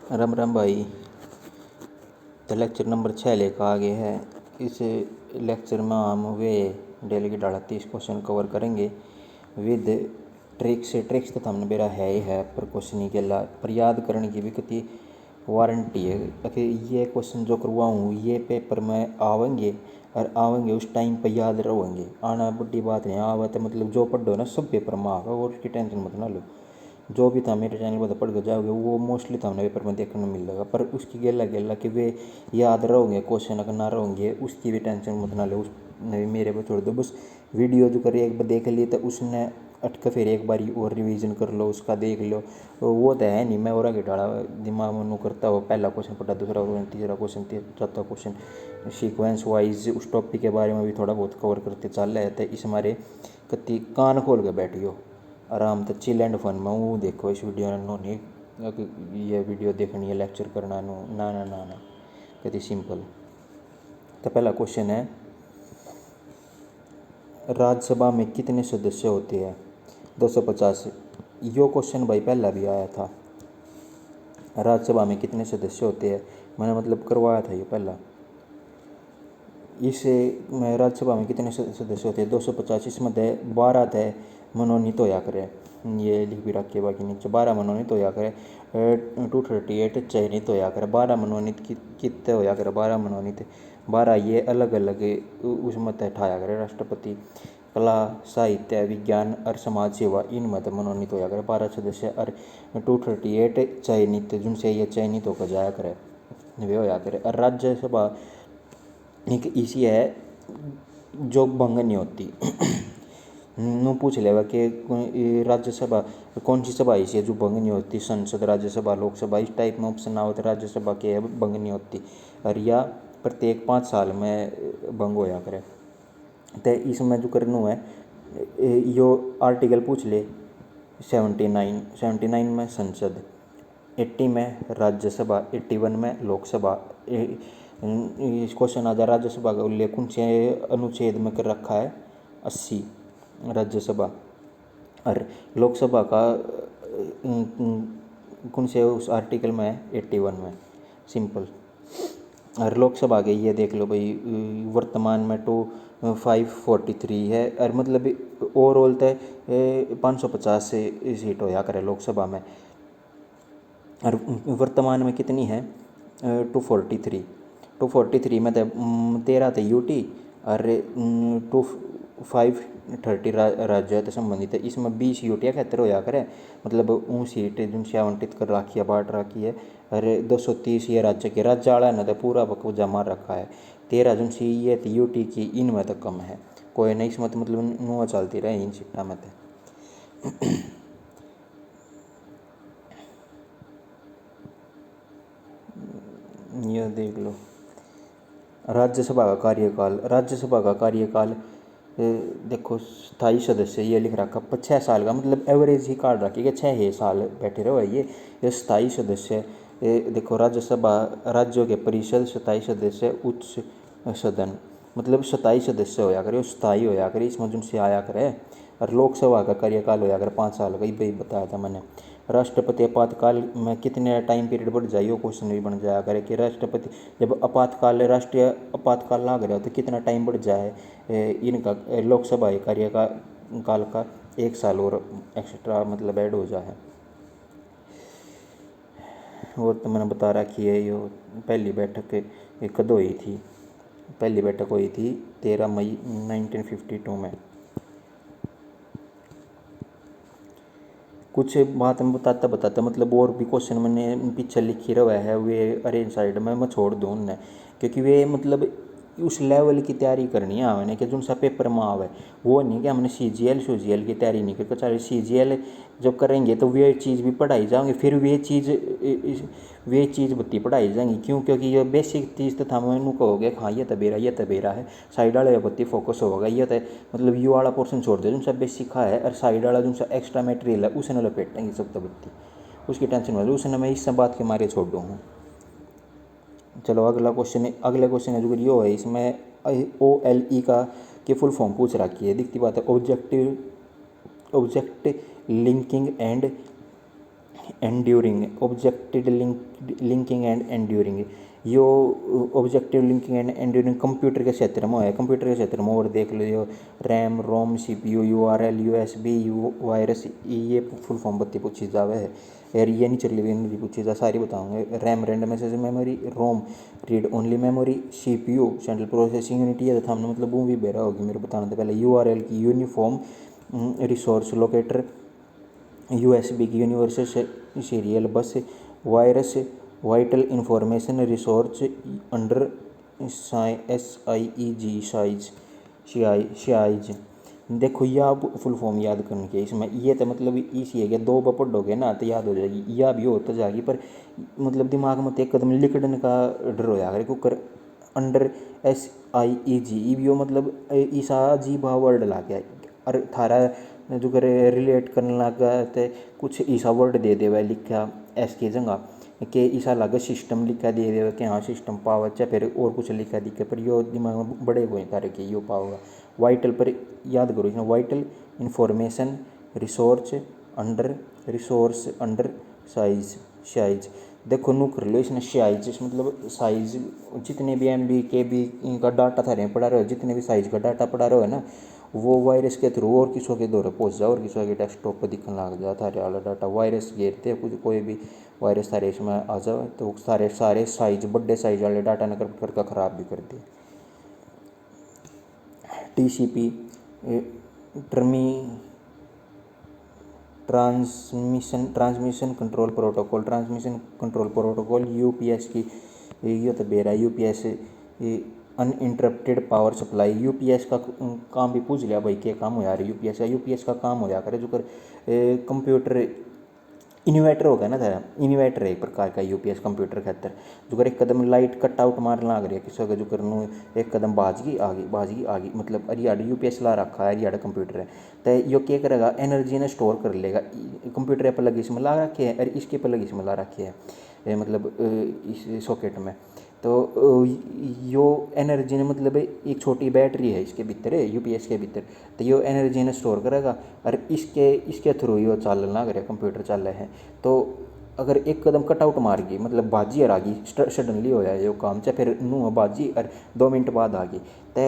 राम राम भाई। तो lecture number 6 लेकर आगे है। इस लेक्चर में हम वे डेली की डाला 30 क्वेश्चन कवर करेंगे विद ट्रिक्स तो हमने बेरा है ही है, पर क्वेश्चन ही के पर याद करने की भी कितनी वारंटी है कि ये क्वेश्चन जो करवाऊँ ये पेपर में आवेंगे उस टाइम पर याद रहेंगे। आना बड़ी बात नहीं, आवे तो मतलब जो पढ़ो ना सब पेपर में आवे और उसकी टेंशन मत ना लो। जो भी था मेरे चैनल पर पढ़ के जाओगे वो मोस्टली था पेपर में देखने को मिलेगा, पर उसकी गेला कि वे याद रहोगे क्वेश्चन अगर ना रहोगे उसकी भी टेंशन मत ना लो। उस मेरे पर छोड़ दो, बस वीडियो जो करिए एक बार देख ली तो उसने अटक फिर एक बार और रिवीजन कर लो, उसका देख लो। तो वो तो है नहीं, मैं और आगे डाला दिमाग में करता हो, पहला क्वेश्चन पढ़ा, दूसरा क्वेश्चन, तीसरा क्वेश्चन, चौथा क्वेश्चन, सीक्वेंस वाइज उस टॉपिक के बारे में भी थोड़ा बहुत कवर करते चल रहे थे। इस हमारे कति कान खोल के बैठियो आराम से चिल एंड फन में वो देखो इस वीडियो ने ये वीडियो देखनी है लेक्चर करना नो ना ना ना ना कति सिंपल। तो पहला क्वेश्चन है, राज्यसभा में कितने सदस्य होते हैं? 250। यो क्वेश्चन भाई पहला भी आया था, राज्यसभा में कितने सदस्य होते हैं, मैंने मतलब करवाया था ये पहला। इसे राज्यसभा में कितने सदस्य होते हैं? 250। इसमें 12 थे मनोनीत होया करे, ये लिख भी रखे बाकी नीचे 12 मनोनीत होया करे, 238 चयनित होया करे। 12 मनोनीत कितने होया करे? 12 मनोनीत 12 ये अलग अलग उसमें ठाया करे राष्ट्रपति। कला, साहित्य, विज्ञान और समाज सेवा इन मत मनोनीत होया करे 12 सदस्य, और 238 चयनित जिनसे ये चयनित होकर जाया करे वे होया करे। और राज्यसभा एक इसी है जो भंग नहीं होती। नू पूछ लेगा कि राज्यसभा कौन सी सभा इसी है जो भंग नहीं होती? संसद, राज्यसभा, लोकसभा, इस टाइप में ऑप्शन ना हो तो राज्यसभा के है भंग नहीं होती, और या प्रत्येक 5 साल में भंग होया करे। तो इसमें जो करना है यो आर्टिकल पूछ ले। 79 में संसद, 80 में राज्यसभा, 81 में लोकसभा। इस क्वेश्चन आ जाए राज्यसभा का उल्लेख कौन से अनुच्छेद में कर रखा है? 80 राज्यसभा, और लोकसभा का कौन से उस आर्टिकल में है? 81 में। सिंपल। और लोकसभा के ये देख लो भाई, वर्तमान में 543 है, और मतलब ओवरऑल तो 550 से सीट होया करे लोकसभा में, और वर्तमान में कितनी है? 243 में तो 13 थे यूटी और 530 राज्य तो संबंधित है। इसमें 20 यूटिया खतर होया करे, मतलब ऊँ सीट जिनसे आवंटित कर रखी है, बांट रखी है। और 230 ये राज्य वाला है ना तो पूरा बकूजा मार रखा है। 13 जिनसी ये थी यूटी की, इनमें तो कम है कोई नहीं, इसमें तो मतलब नुआ चलती रहे इन सीटा में तो। ये देख लो राज्यसभा का कार्यकाल देखो 27 सदस्य ये लिख रखा 6 साल का, मतलब एवरेज ही काट रखी कि 6 साल बैठे रहो। ये 27 सदस्य देखो राज्यसभा, राज्यों के परिषद 27 सदस्य, उच्च सदन मतलब 27 सदस्य होया करे, स्थायी होया करे, इसमें जिनसे आया करे। और लोकसभा का कार्यकाल होया करे 5 साल का, ये बताया था मैंने। राष्ट्रपति आपातकाल में कितने टाइम पीरियड बढ़ जाए, वो क्वेश्चन भी बन जाया करे कि राष्ट्रपति जब आपातकाल राष्ट्रीय आपातकाल लाग रहा हो तो कितना टाइम बढ़ जाए इनका लोकसभा कार्यकाल का 1 साल और एक्स्ट्रा मतलब ऐड हो जाए। और तो मैंने बता रखी है यो पहली बैठक कद हुई थी? पहली बैठक हुई थी 13 मई 1952 में। कुछ बात में बताता मतलब और भी क्वेश्चन मैंने पीछे लिखी रहा है वे अरेंज साइड में मैं छोड़ दूँ उन्हें, क्योंकि वे मतलब उस लेवल की तैयारी करनी है हमें कि जो सा पेपर में आवे। वो नहीं कि हमने CGL की तैयारी नहीं करके चलो CGL जब करेंगे तो वे चीज़ भी पढ़ाई जाएंगे, फिर वे चीज़ बत्ती पढ़ाई जाएंगी। क्यों? क्योंकि ये बेसिक चीज़ तो था मैं कहोगे हाँ ये तबेरा है, साइड वाले बत्ती फोकस होगा। ये तो मतलब यू वाला पोर्सन छोड़ दो जो सब बेसिक है, और साइड वाला जो सा एक्स्ट्रा मटेरियल है उसे न लपेटेंगे सब तो बत्ती, उसकी टेंशन मत लो, उसे मैं इस सब बात के मारे छोड़ दूँ। चलो अगले क्वेश्चन है जो ये है, इसमें OLE का के फुल फॉर्म पूछ रखी है। दिखती बात है object linking and enduring objective linking and enduring. Yo objective linking and enduring computer के क्षेत्र में है। कंप्यूटर के क्षेत्र में और देख लो, यो RAM ROM CPU URL USB virus ये फुल फॉर्म बत्ती पूछी जावे है। यार ये नहीं चली हुई नहीं पूछी जा, सारी बताऊंगे। RAM random access memory, ROM read only memory, CPU central processing unit. ये था हमने मतलब वो भी बेरा होगी मेरे बताने से पहले। URL की यूनिफॉर्म रिसोर्स लोकेटर, USB की यूनिवर्सल सीरियल बस, virus vital information resource under SIEG size. देखो या फुल फॉर्म याद करने के इसमें ये तो मतलब इसी है कि दो बार पढ़ोगे ना तो याद हो जाएगी, या भी हो तो जाएगी, पर मतलब दिमाग में तो एक कदम लिखने का डर हो जाएगा कुकर। अंडर SIEG भी हो मतलब ईसा जी भा वर्ड ला गया और थारा जो करे रिलेट करने लगा तो कुछ ईसा वर्ड दे देवा लिखा एस की जगह के ईसा लगा सिस्टम लिखा दे देवा कि हाँ सिस्टम पावर, चाहे फिर और कुछ लिखा दिखे, पर यो दिमाग में बड़े हुए तारे के यो पाओगा। वाइटल पर याद करो इसमें, vital information resource under size. देखो नू कर लो इसने साइज मतलब साइज, जितने भी MB KB का डाटा थारे पड़ा रहे हो, जितने भी साइज का डाटा पड़ा रहे हो ना, वो वायरस के थ्रू और किसी के दौरे पहुँच जाओ और किसी के डेस्कटॉप पर दिखने लग जाए थारे वाला डाटा। वायरस घेरते कुछ कोई भी वायरस थारे इसमें आ जाए तो सारे साइज बड़े साइज वाले डाटा ने करके ख़राब भी कर दिए। TCP transmission control protocol UPS की ये तो बेरा UPS uninterrupted power supply. UPS का काम भी पूछ लिया भाई, क्या काम हो यार UPS का काम हो जा करे जो कर कंप्यूटर इन्वर्टर होगा ना था, इन्वर्टर है एक प्रकार का UPS कंप्यूटर के अंदर। जो कर एक कदम लाइट कट आउट मारने लग रही है किसी का, जो करनू एक कदम बाजगी आगी मतलब अरियाड UPS ला रखा है, अरियाड कंप्यूटर है तो यो क्या करेगा, एनर्जी ने स्टोर कर लेगा। कंप्यूटर पर लगी इसमें ला रखे है और इसके पर लगी इसमें ला रखे है मतलब इस सॉकेट में। तो यो एनर्जी ने मतलब एक छोटी बैटरी है इसके भीतर है UPS के भीतर, तो यो एनर्जी ने स्टोर करेगा और इसके थ्रू यो चल ना करे कंप्यूटर चल है। तो अगर एक कदम कटआउट मार गई मतलब बाजी और आ गई सडनली हो जाए यो काम, चाहे फिर नू बाजी और 2 मिनट बाद आ गई तो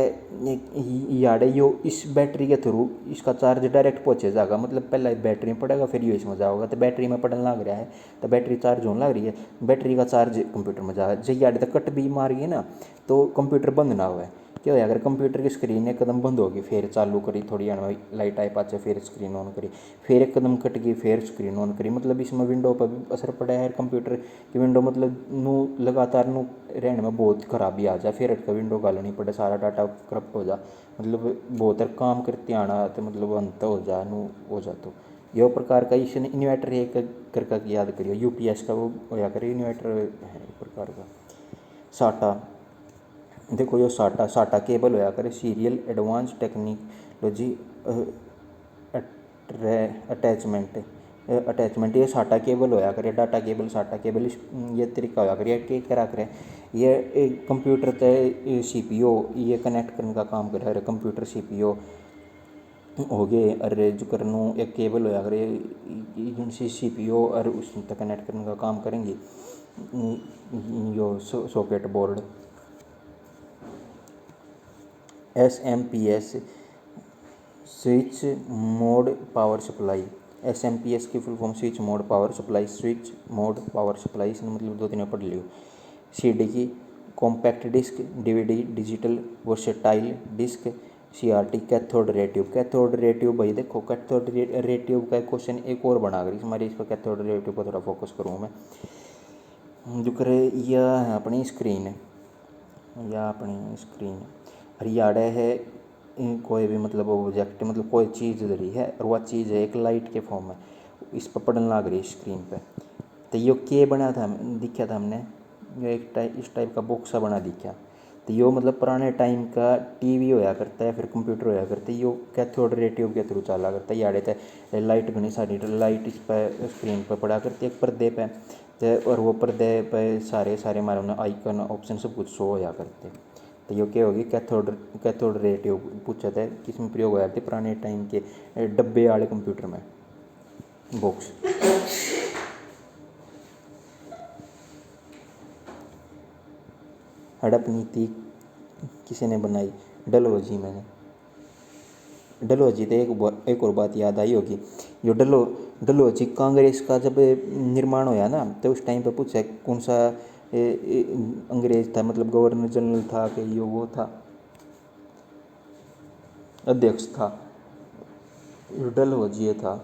याडे यो इस बैटरी के थ्रू इसका चार्ज डायरेक्ट पहुँचे जाएगा। मतलब पहले बैटरी में पड़ेगा फिर यो इसमें जाओगा, तो बैटरी में पड़ने लग रहा है तो बैटरी चार्ज होने लग रही है, बैटरी का चार्ज कंप्यूटर में जाएगा। जब याडे तक कट भी मार गई ना तो कंप्यूटर बंद ना हुआ है। क्या हो अगर कंप्यूटर की स्क्रीन एक कदम बंद होगी फिर चालू करी, थोड़ी लाइट आई पाचे फिर स्क्रीन ऑन करी, फिर एक कदम कट गई फिर स्क्रीन ऑन करी, मतलब इसमें विंडो पर भी असर पड़ा है। कंप्यूटर की विंडो मतलब नू लगातार नू रहने में बहुत खराबी आ जाए, फिर हटकर विंडो गालनी पड़े, सारा डाटा करप्ट हो जा, मतलब बहुत काम करते आना तो मतलब अंत हो जा नू हो जा। तो यह प्रकार का इसने इन्वर्टर एक करके याद करियो UPS का वो होया करे इन्वर्टर है एक प्रकार का। साटा देखो यो साटा केबल होया करे सीरियल एडवांस टेक्नोलॉजी अटैचमेंट ये साटा केबल होया करे, डाटा केबल साटा केबल ये तरीका होया करे। ये करा करे ये कंप्यूटर ते CPU ये कनेक्ट करने का काम करे, कंप्यूटर CPU हो गए। अरे जो करनू एक केबल होया करे जिनसे CPU और उस तक कनेक्ट करने का काम करेंगे यो socket board. SMPS switch mode power supply. SMPS की full form switch mode power supply, switch mode power supply इसने मतलब 2-3 पढ़ लियो। CD की compact disc, DVD digital versatile disc, CRT cathode ray tube भाई देखो कैथोड रे ट्यूब का question एक और बना कर हमारे इस पर कैथोड रे ट्यूब पर थोड़ा फोकस करूँ मैं। जो करे यह है अपनी स्क्रीन और याडे है कोई भी मतलब ऑब्जेक्ट मतलब कोई चीज़ रही है और वह चीज़ है एक लाइट के फॉर्म में इस पर पड़ने लग रही है स्क्रीन पे। तो यो के बना था दिखा था हमने, यो एक इस टाइप का बॉक्स सा बना दिखा। तो यो मतलब पुराने टाइम का TV होया करता है फिर कंप्यूटर होया करता है, यो कैथोड रे ट्यूब के थ्रू चला करता है। याडे तो लाइट घनी सारी लाइट इस पर स्क्रीन पर पड़ा करती है एक पर्दे पे, और वो पर्दे पे सारे हमारे आइकन ऑप्शन सब कुछ शो होया करते। तो ये क्या होगी कैथोड रे ट्यूब पूछा था किस में प्रयोग होया थे पुराने टाइम के डब्बे वाले कंप्यूटर में बॉक्स। हड़प नीति किसने बनाई? डलहौजी में। डलहौजी तो एक और बात याद आई होगी, जो डलहौजी कांग्रेस का जब निर्माण होया ना, तो उस टाइम पे पूछा कौन सा अंग्रेज था, मतलब गवर्नर जनरल था कि ये वो था, अध्यक्ष था, डलहौजी था।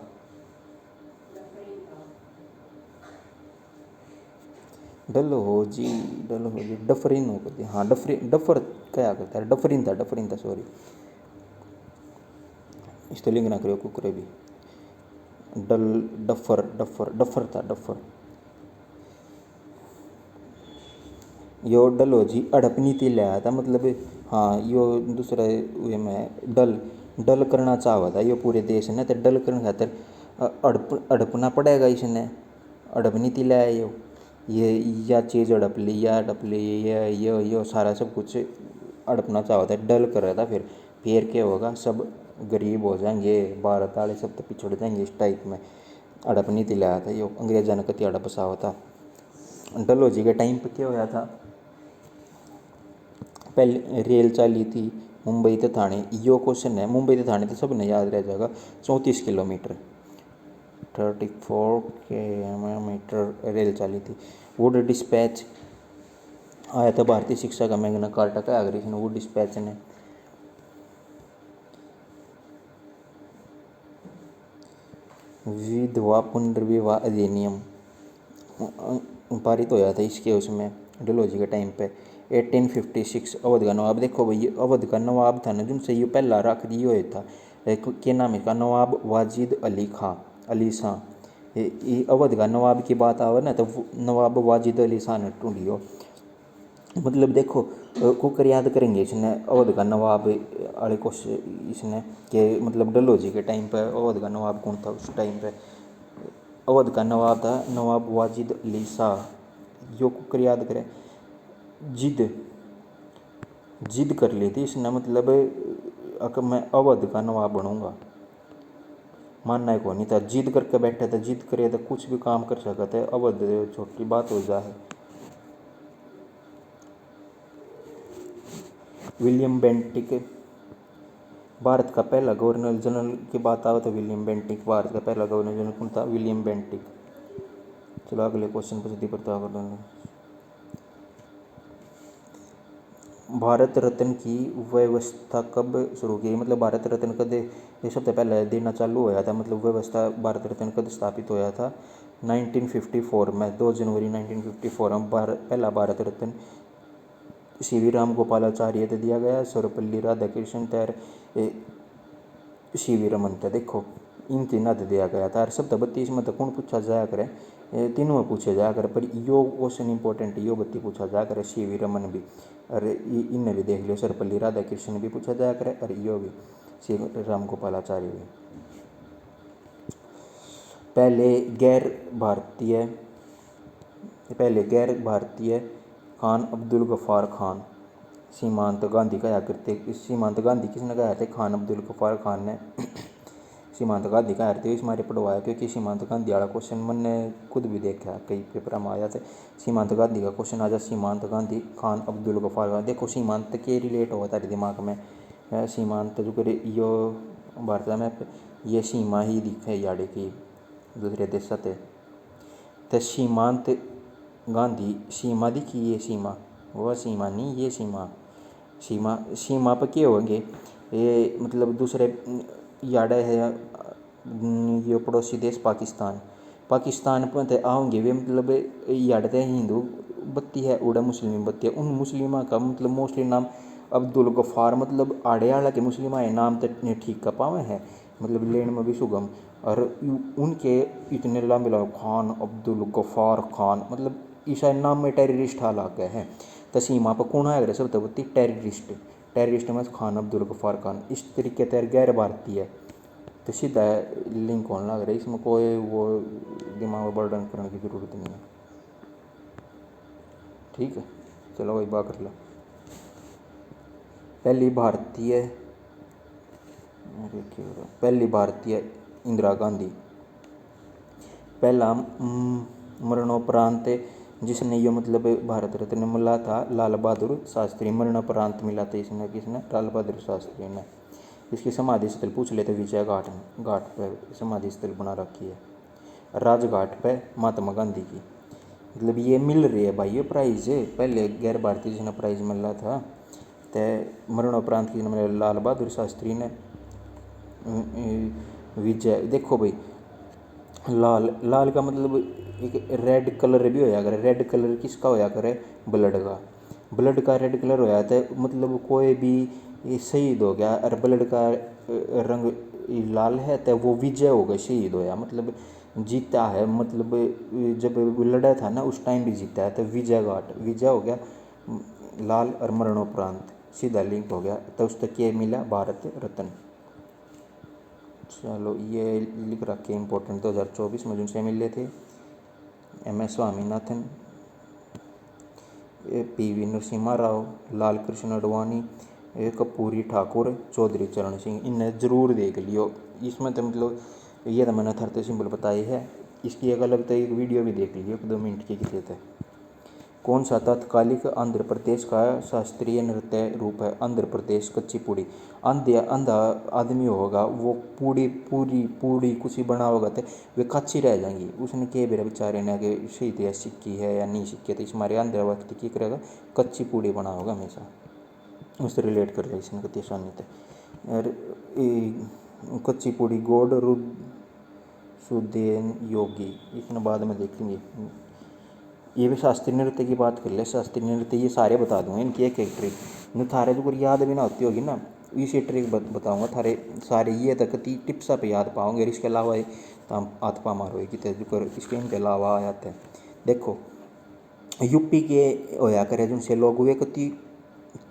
डलहौजी डफरिन हो गया, हाँ डफर क्या करता है, डफरिन था सॉरी, इस तो लिंक ना करो कुकरे भी, डफर था डफर। यो डलहौजी हड़प नीति ले आया था, मतलब हाँ यो दूसरा वे में डल करना चाहा था यो पूरे देश ने, तो डल करने खातर हड़पना पड़ेगा इसने, हड़प नीति ले आया यो, ये या चीज़ हड़प ली ये सारा सब कुछ हड़पना चाहा था, डल कर रहा था। फिर क्या होगा, सब गरीब हो जाएंगे, भारत वाले सब तो पिछड़ जाएंगे, इस टाइप में हड़प नीति लाया था यो, अंग्रेजा ने कति हड़प सा होता। डलहौजी के टाइम पे क्या होया था, पहले रेल चाली थी मुंबई तो थाने, यो क्वेश्चन है, मुंबई तो थाने तो सब ने याद रह जाएगा, 34 किलोमीटर 34 किलोमीटर रेल चाली थी। वुड डिस्पैच आया था भारतीय शिक्षा का मैग्ना कार्टा का, अगर इसने वुड डिस्पैच ने। विधवा पुनर्विवाह अधिनियम पारित होया था इसके उसमें डलहौजी के टाइम पे 1856। अवध का नवाब, देखो भाई अवध का नवाब था ना जिनसे ये पहला रख दिया हुआ था, क्या नाम है इसका, नवाब वाजिद अली शाह। ये अवध का नवाब की बात आवे ना तो नवाब वाजिद अली शाह ने ढूंढियो, मतलब देखो कुकर याद करेंगे इसने अवध का नवाब वाले को इसने, कि मतलब डलहौजी के टाइम पे अवध का नवाब कौन था उस टाइम पे, अवध का नवाब था नवाब वाजिद अली शाह। यो कुकर याद करें, जिद जिद कर ली थी इसने, मतलब अगर मैं अवध का नवाब बनूंगा, मानना ही को नहीं था, जिद करके बैठा था, जिद करे तो कुछ भी काम कर सकते है, अवध छोटी बात हो जाए। विलियम बेंटिक भारत का पहला गवर्नर जनरल की बात आवे तो विलियम बेंटिक भारत का पहला गवर्नर जनरल कौन था, विलियम बेंटिक। चलो अगले क्वेश्चन पर सीधी प्रताप कर, भारत रत्न की व्यवस्था कब शुरू की, मतलब भारत रत्न कद ये सबसे पहले देना चालू होया था, मतलब व्यवस्था भारत रत्न कद स्थापित होया था 1954 में, 2 जनवरी 1954 में पहला भारत रत्न सीवी राम गोपालाचार्य को दिया गया, सर्वपल्ली राधाकृष्ण तैर सीवी रमन था, देखो इन तीनों को दिया गया था। और सब 32 में तो कौन पूछा जाया करे, तीनों में पूछे जाया करे, पर यो क्वेश्चन इंपॉर्टेंट, यो बत्ती पूछा जाया करे, सीवी रमन भी, अरे इन्हें भी देख लियो, सर्वपल्ली राधाकृष्ण भी पूछा जाया करे, और यो भी सीवी राम गोपालाचार्य भी। पहले गैर भारतीय खान अब्दुल गफ्फार खान सीमांत गांधी कहा करते, सीमांत गांधी किसने कहा थे, खान अब्दुल गफ्फार खान ने सीमांत गांधी कहा थे, इस मारे पढ़वाया, क्योंकि सीमांत गांधी वाला क्वेश्चन मैंने खुद भी देखा कई पेपर में आया थे, सीमांत गांधी का क्वेश्चन आ जाए, सीमांत गांधी खान अब्दुल गफ्फार खान, देखो सीमांत के रिलेट हुआ तारे दिमाग में, सीमांत जो करे यो भारत में ये सीमा ही दिखे याड़े की दूसरे देश से, तो सीमांत गांधी सीमा दिखी, ये सीमा वह सीमा नहीं, ये सीमा पर क्या होंगे, ये मतलब दूसरे याडा है ये पड़ोसी देश पाकिस्तान पर तो आओगे वे, मतलब याडते हिंदू बत्ती है उड़ा मुस्लिम बत्ती है, उन मुस्लिमा का मतलब मोस्टली नाम अब्दुल गफ्फार, मतलब आड़े आला के मुस्लिम है नाम तो ठीक का पावे है, मतलब लेन में भी सुगम, और उनके इतने लंबे लंबे खान अब्दुल गफ्फार खान, मतलब ईसा नाम में टेररिस्ट हाल आ गए हैं, तो सीमा पर कौन आया सब तबती टेररिस्ट में खान अब्दुल गफ्फार खान, इस तरीके से गैर भारतीय है, तो सीधा लिंक होने लग रहा है, इसमें कोई वो दिमाग में बर्डन करने की ज़रूरत नहीं है, ठीक है। चलो वही बात कर लो, पहली भारतीय इंदिरा गांधी, पहला मरणोपरांत जिसने यो मतलब भारत रत्न मिला था लाल बहादुर शास्त्री, मरणोपरांत मिला था इसने, किसने, लाल बहादुर शास्त्री ने। इसकी समाधि स्थल पूछ लेते, विजय घाट में, घाट पर समाधि स्थल बना रखी है, राजघाट पे महात्मा गांधी की। मतलब ये मिल रही है भाई ये प्राइज़, पहले गैर भारतीय जिन्हें प्राइज़ मिल रहा था, तो मरणोपरांत की मिला लाल बहादुर शास्त्री ने। विजय देखो भाई, लाल, लाल का मतलब एक रेड कलर भी होया करे, रेड कलर किसका होया करे, ब्लड का, ब्लड का रेड कलर होया तो मतलब कोई भी शहीद हो गया और ब्लड का रंग लाल है तो वो विजय हो गया, शहीद होया मतलब जीता है, मतलब जब लड़ा था ना उस टाइम भी जीता है, तो विजय घाट, विजय हो गया लाल और मरणोपरांत सीधा लिंक हो गया, तो उस तक ये मिला भारत रत्न। चलो ये लिख रखे इम्पोर्टेंट 2024 में जिनसे मिले थे, MS स्वामीनाथन, PV नरसिम्हा राव, लाल कृष्ण अडवाणी, कपूरी ठाकुर, चौधरी चरण सिंह, इन्हें ज़रूर देख लियो। इसमें तो मतलब ये तो मैंने थरते सिंपल बताई है, इसकी एक अलग तो एक वीडियो भी देख लियो 2 मिनट की कितने थे। कौन सा तत्कालिक आंध्र प्रदेश का शास्त्रीय नृत्य रूप है, आंध्र प्रदेश कुचिपुड़ी। अंधा आदमी होगा वो पूरी पूरी पूरी कुछ ही बना होगा तो वे कच्ची रह जाएंगी, उसने के बेरा बेचारे ने आगे शहीद या सिक्की है या नहीं सिक्की, तो इस हमारे अंधे व्यक्ति की करेगा, कच्ची पूड़ी बना होगा हमेशा, उससे रिलेट कर रहे इसने कति आसानी थे। और कच्ची पूड़ी गोड रुद सुदेन योगी, इसने बाद में देखेंगे। ये भी शास्त्रीय नृत्य की बात कर ले, शास्त्रीय नृत्य ये सारे बता दूंगा, इनकी एक एक ट्रिक न थारे जो याद भी ना होती होगी ना, इसी ट्रिक बताऊंगा थारे सारे, ये तक टिप्स आप याद पाओगे, इसके अलावा तो हाथ पा मारो कि कर इसके इनके अलावा आते हैं। देखो यूपी के होया करे जिनसे लोग वे कति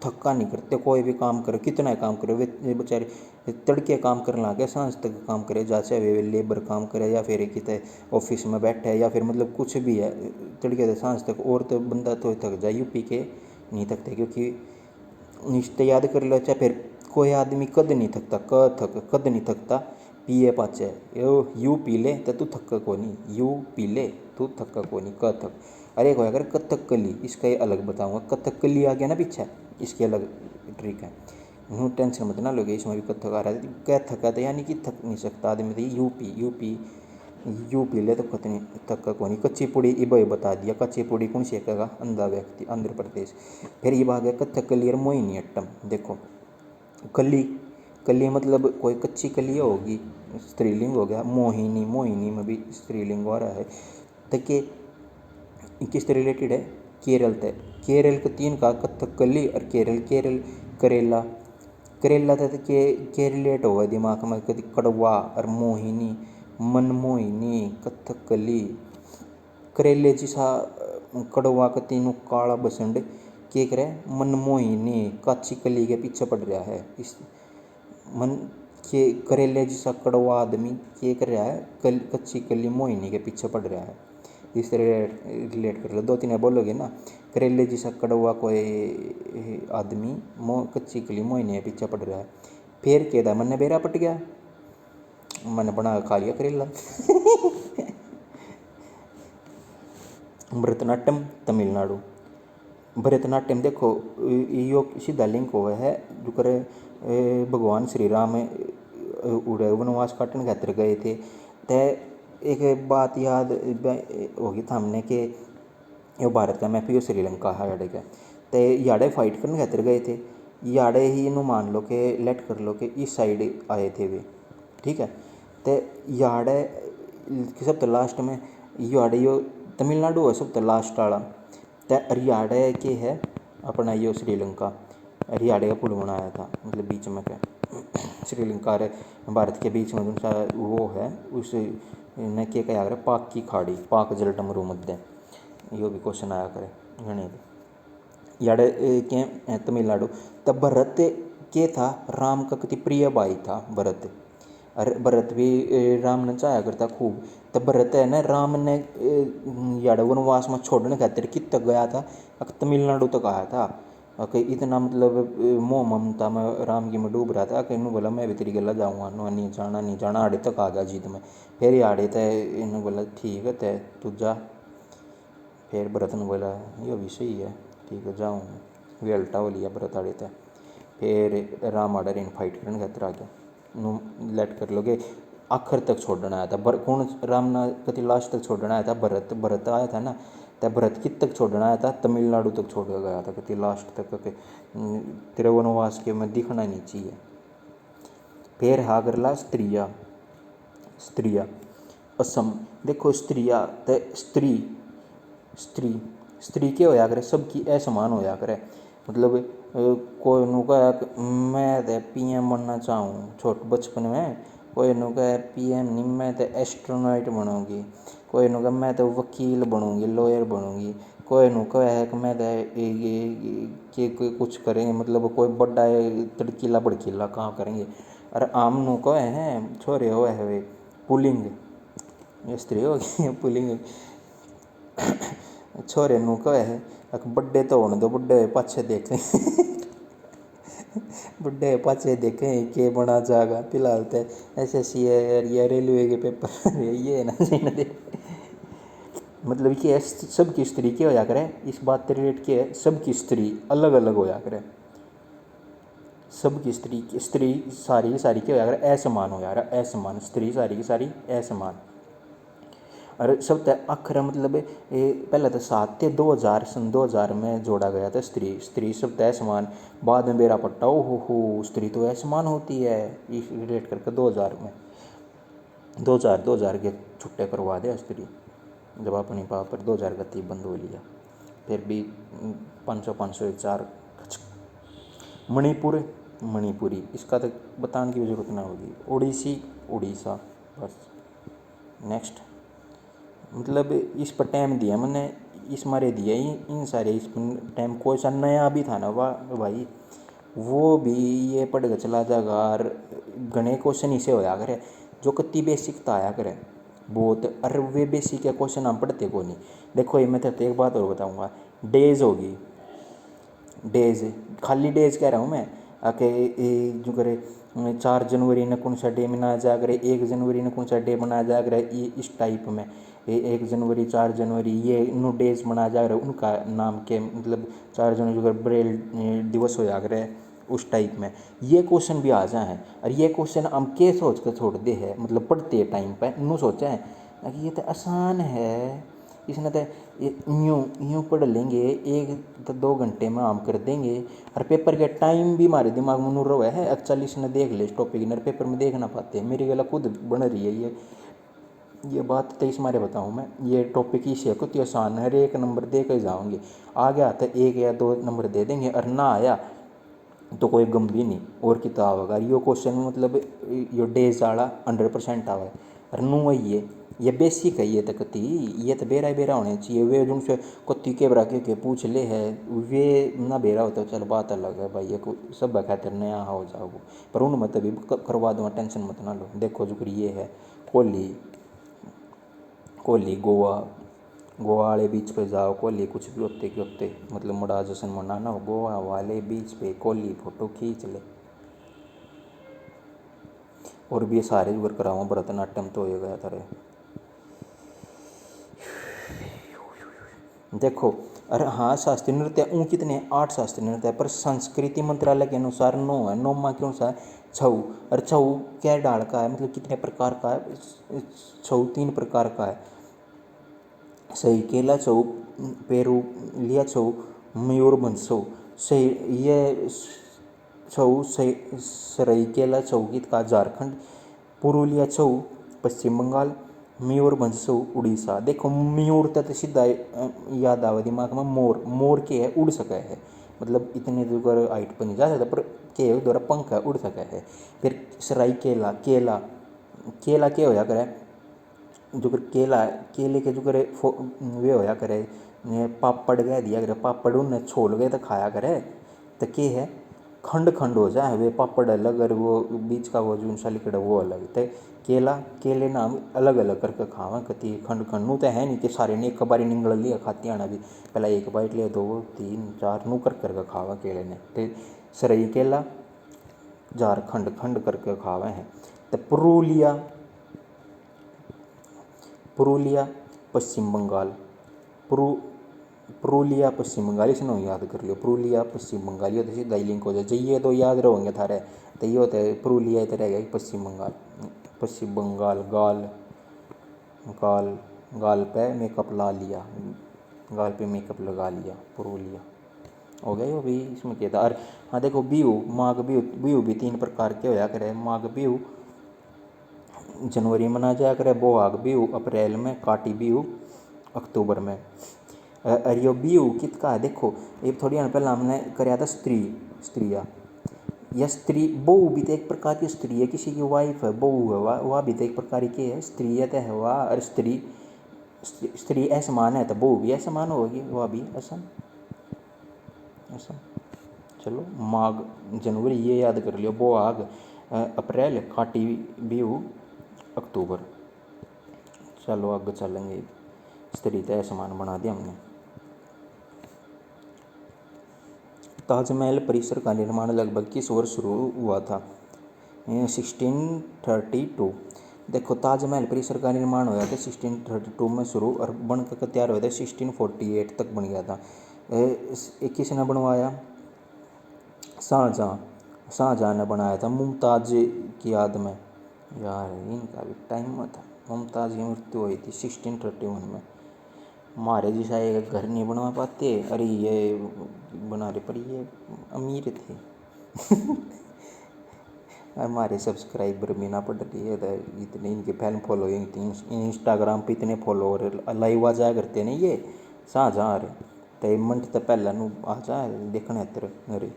थक्का नहीं करते, कोई भी काम करे कितना काम करे, वे बेचारे तड़के काम करने लगे, सांझ तक काम करे, जैसे वे लेबर काम करे या फिर कितने ऑफिस में बैठे है या फिर मतलब कुछ भी है, तड़के से सांझ तक, और तो बंदा तो थक जाए, यूपी के नहीं थकते, क्योंकि निश्चय याद कर लो, चाहे फिर कोई आदमी कद नहीं थकता, कद नहीं थकता, पिए पाचे, यू पी ले तो तू थक्का को नहीं, यू पी ले तू थक्का को नहीं, क थक। अरे एक अगर कथकली, इसका ये अलग बताऊंगा, कथकली आ गया ना पीछे, इसकी अलग ट्रिक है, हूँ टेंशन मत ना लोगे, इसमें भी कथक आ रहा है, क्या थका था यानी कि थक नहीं सकता आदमी, तो यूपी ले तो खत नहीं थक्का को नहीं। कच्ची पूड़ी इबे बता दिया, कच्ची पूड़ी कौन सी कहेगा, अंधा व्यक्ति, आंध्र प्रदेश। फिर ये भाग गया कथकली और मोहिनी अट्टम। देखो कली, कली मतलब कोई कच्ची कली होगी, स्त्रीलिंग हो गया, मोहिनी, मोहिनी में भी स्त्रीलिंग हो रहा है, तो के किससे रिलेटेड है, केरल तक, केरल के 3 का कथकली और केरल, केरल करेला, करेला था के रिलेट होगा दिमाग में, कभी कड़वा और मोहिनी, मनमोहिनी, कथकली, करेले जैसा कड़वा का तीनों काला बसंड के करे, मनमोहिनी कच्ची कली के पीछे पड़ रहा है, इस मन के करेले जैसा कड़वा आदमी के कर रहा है, कच्ची कली मोहिनी के पीछे पड़ रहा है, इस तरह रिलेट कर लो, 2-3 बोलोगे ना, करेले जैसा कड़वा कोई आदमी कच्ची कली मोहिनी के पीछे पड़ रहा है, फिर कहता मन बेरा पट गया, मैंने बना खा लिया करेला। भरतनाट्यम तमिलनाडु, भरतनाट्यम देखो यो सीधा लिंक हुआ है जो करे भगवान श्री राम उड़े वनवास काटने खातिर गए थे, तो एक बात याद होगी थामने के यो भारत का मैप, यो श्रीलंका है याडे का, तो याडे फाइट करने खातिर गए थे, याडे ही इन्हों मान लो कि लेट कर लो कि इस साइड आए थे वे, ठीक है, तो याडे सब लास्ट में याडे यो तमिलनाडु है सब लास्ट वाला, तो याडे के है अपना यो श्रीलंका, याडे का पुल बनाया था, मतलब बीच में क्या श्रीलंका और भारत के बीच में उनका वो है, उस ने के क्या करे, पाक की खाड़ी, पाक जल डमरू मध्य, यो भी क्वेश्चन आया करे गणित। याडे के तमिलनाडु, तब भरत के था राम का कति प्रिय भाई था भरत, अरे भरत भी राम ने चाहा करता खूब, तब भरत है ना राम ने याडे वनवास में छोड़ने खातिर कित तक गया था, तमिलनाडु तक आया था, कि इतना मतलब मोह ममता में राम की में डूब रहा था कि इन्हों बोला मैं भी तेरी गला जाऊँगा, नो नहीं जाना आड़े तक आ गया जीत में, फिर आड़े थे इन्हों बोला ठीक है तू जा, फिर भरत ने बोला ये भी सही है, ठीक है जाऊँ। वे अल्टा हो लिया भरत आड़े था। फिर राम आड़ा रेन फाइट करने खातर आ गया। नू लेट कर लोगे आखिर तक छोड़ना आया था कौन राम ना कति लास्ट तक छोड़ना आया था भरत। भरत आया था ना, तो भरत कित तक छोड़ना आया था, तमिलनाडु तक छोड़ गया था कति लास्ट तक के तेरे वनवास के में दिखना नहीं चाहिए। फिर हागरला स्त्रिया स्त्रिया असम। देखो स्त्रिया तो स्त्री स्त्री स्त्री क्या होया करे, सबकी असमान होया करे। मतलब कोई नु कहे मैं तो पीएम बनना चाहूँ छोट बचपन में, कोई नु कहे पीएम नहीं मैं तो एस्ट्रोनॉट बनूंगी, कोई नु कहे मैं तो वकील बनूंगी लॉयर बनूंगी, कोई नु कहे कि मैं तो ये कुछ करेंगे, मतलब कोई बड़ा तड़कीला भड़कीला काम करेंगे। और आम नु कहे हैं छोरे हो है पुलिंग, ये स्त्री होगी पुलिंग। छोरे नु कहे बड्डे तो होने दो, बड्डे पाछे देखें बड्डे पाछे देखें के बना जाएगा। फिलहाल तो SSC है यार, ये रेलवे के पेपर ये है ना दे। मतलब कि सबकी स्त्री क्या होया करे, इस बात से रिलेट किया है, सबकी स्त्री अलग अलग होया करे। सबकी स्त्री सारी की सारी क्या होया करे, असमान होया करे, असमान स्त्री सारी की सारी असमान। और सब तय आखिर मतलब पहले तो 7 थे 2000 सन 2000 में जोड़ा गया था स्त्री सब तय समान। बाद में बेरा पट्टा ओ हो स्त्री तो असमान होती है, इस रिलेट करके 2000 में 2000 के छुट्टे करवा दिया स्त्री जब अपनी पाप पर 2000 का तीन बंद हो लिया। फिर भी 500 4 मणिपुरी इसका तो बताने की जरूरत ना होगी। उड़ीसा बस। नेक्स्ट मतलब इस पर टाइम दिया मैंने, इस मारे दिया इन सारे इस टाइम कोई सा नया भी था ना वाह भाई वो भी ये पढ़ के चला जाएगा। और घने क्वेश्चन इसे होया करे जो कति बेसिक तो आया करे बहुत, अरे वे बेसिक है क्वेश्चन हम पढ़ते को नहीं। देखो ये मैं तो एक बात और बताऊँगा, डेज होगी डेज खाली डेज कह रहा हूँ मैं। आके जो करे 4 जनवरी ने कौन सा डे मनाया जाया करे, 1 जनवरी ने कौन सा डे मनाया जाया करे, ये इस टाइप में 1 जनवरी 4 जनवरी ये नो डेज मनाया जा रहा है उनका नाम के, मतलब 4 जनवरी जो ब्रेल दिवस हो जा रहा है उस टाइप में ये क्वेश्चन भी आ जाए हैं। और ये क्वेश्चन हम के सोच कर छोड़ दे है, मतलब पढ़ते टाइम पर नू सोचा है कि ये तो आसान है, इसने तो यूँ पढ़ लेंगे 1 तो 2 घंटे में हम कर देंगे। और पेपर के टाइम भी हमारे दिमाग में नूर रहा है एक्चुअली इसने देख ले इस टॉपिक ने, पेपर में देख ना पाते। मेरी गला खुद बन रही है ये बात 23 मारे बताऊँ मैं, ये टॉपिक ही से कुछ आसान है, 1 नंबर दे कर जाऊँगे। आ गया तो 1 या 2 नंबर दे देंगे, और ना आया तो कोई गंभीर नहीं और किताब होगा। यो क्वेश्चन मतलब यो डेज वाला 100% आवा है। और नू है ये बेसिक है, ये तो कति ये तो बेरा होने चाहिए। वे जो से कति के बरा के पूछ ले है वे ना बेरा होता चल बात अलग है भाई, ये सब खातिर नया हो जाओ, पर उन मत भी करवा दो टेंशन मत ना लो। देखो जो ये है कोहली गोवा वाले बीच पे जाओ, कोहली कुछ भी होते कि होते मतलब मुड़ा जश्न मनाना हो गोवा वाले बीच पे कोहली फोटो खींच ले। और भी सारे वर्क कराऊँ भरतनाट्यम तो हो गया था। देखो अरे हाँ शास्त्रीय नृत्य कितने 8 शास्त्रीय नृत्य है, पर संस्कृति मंत्रालय के अनुसार 9 है, 9 माह के अनुसार 6। और 6 क्या डाल का है, मतलब कितने प्रकार का है, 6 3 प्रकार का है। सही केला 6, पेरू लिया 6, मयूरभंज 6 सही ये 6 सही सरायकेला 6 गीत का झारखंड, पुरुलिया 6 पश्चिम बंगाल, मयूरभंज 6 उड़ीसा। देखो मयूर तक सीधा याद आवे दिमाग में, मोर के है उड़ सका है, मतलब इतने दूर हाइट पर नहीं जा सकता पर के द्वारा पंख है उड़ सका है। फिर सरायकेला केला क्या होया करे, जो केले के जो करे वे होया करे पापड़ कह दिया करे, पापड़ उन्हें छोल गए तो खाया करे तो के है खंड हो जाए वे पापड़ अलग और वो बीच का वो जो लिकड़ वो अलग। तो केले नाम अलग अलग करके खावा कति खंड नू तो है नहीं कि सारे ने एक बारी निंगल लिया खाती आना भी, पहला 1 बाइट लिया 2 3 4 नू करके खावा केले ने। तो सरई केला झारखंड खंड करके खावे हैं। तो पुरुलिया पश्चिम बंगाल, पुरुलिया पश्चिम बंगाल, इसने याद कर लियो, पुरुलिया पश्चिम बंगाल, ये तो सीधा ही लिंक हो जाए, ये तो याद रहोगे थारे, तो ये होता है पुरुलिया, तो रहेगा पश्चिम बंगाल। पश्चिम बंगाल, गाल, गाल, गाल पे मेकअप ला लिया, गाल पे मेकअप लगा लिया, पुरुलिया हो गया। ये भी इसमें क्या था। और हाँ देखो, बिहू, माघ बिहू, बिहू भी 3 प्रकार के होया करे। माघ बिहू जनवरी में मना जाया करे, बोहाग बिहू अप्रैल में, काटी बिहू अक्टूबर में। और यो बिहू किसका है देखो, एक थोड़ी देर पहले हमने कराया था स्त्रिया, या स्त्री, बहू भी तो एक प्रकार की स्त्री है, किसी की वाइफ है, बहू है, वह भी तो एक प्रकार की है, स्त्री है तो है वह। और स्त्री असमान है तो बहू भी असमान होगी, वह भी असम असम। चलो, माघ जनवरी ये याद कर लियो, बोहाग अप्रैल, काटी बिहू अक्टूबर। चलो आगे चलेंगे, स्त्री तो असमान बना दिया हमने। ताजमहल परिसर का निर्माण लगभग किस वर्ष शुरू हुआ था? 1632। देखो, ताजमहल परिसर का निर्माण हुआ था 1632 में शुरू, और बन कर तैयार हुआ था 1648 तक बन गया था। किसने बनवाया? शाहजहाँ ने बनाया था, मुमताज की याद में। यार इनका भी टाइम में था, मुमताज की मृत्यु हुई थी 1631 में। हमारे जैसा एक घर नहीं बनवा पाते, अरे ये बना रहे, पर ये अमीर थे। हमारे सब्सक्राइबर भी ना पड़ रही है, तो इतने इनके फैन फॉलोइंग थी, इंस्टाग्राम पे इतने फॉलोअर लाइव आ जाया करते नहीं ये शाहजहाँ, तो मंथ तो पहला आ जाए देखने इतर। अरे,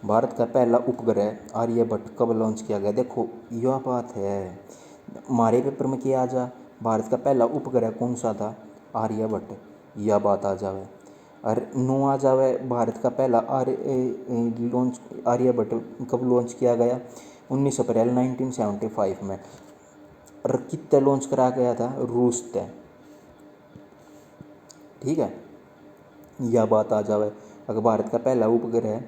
भारत का पहला उपग्रह आर्यभट्ट कब लॉन्च किया गया? देखो, यह बात है, हमारे पेपर में किया आ जा, भारत का पहला उपग्रह कौन सा था? आर्यभट्ट, यह बात आ जावे। और नो आ जावे, भारत का पहला आर्यभट्ट कब लॉन्च किया गया? 19 अप्रैल 1975 में। और कितने लॉन्च करा गया था? रूस तय। ठीक है, यह बात आ जावे। अगर भारत का पहला उपग्रह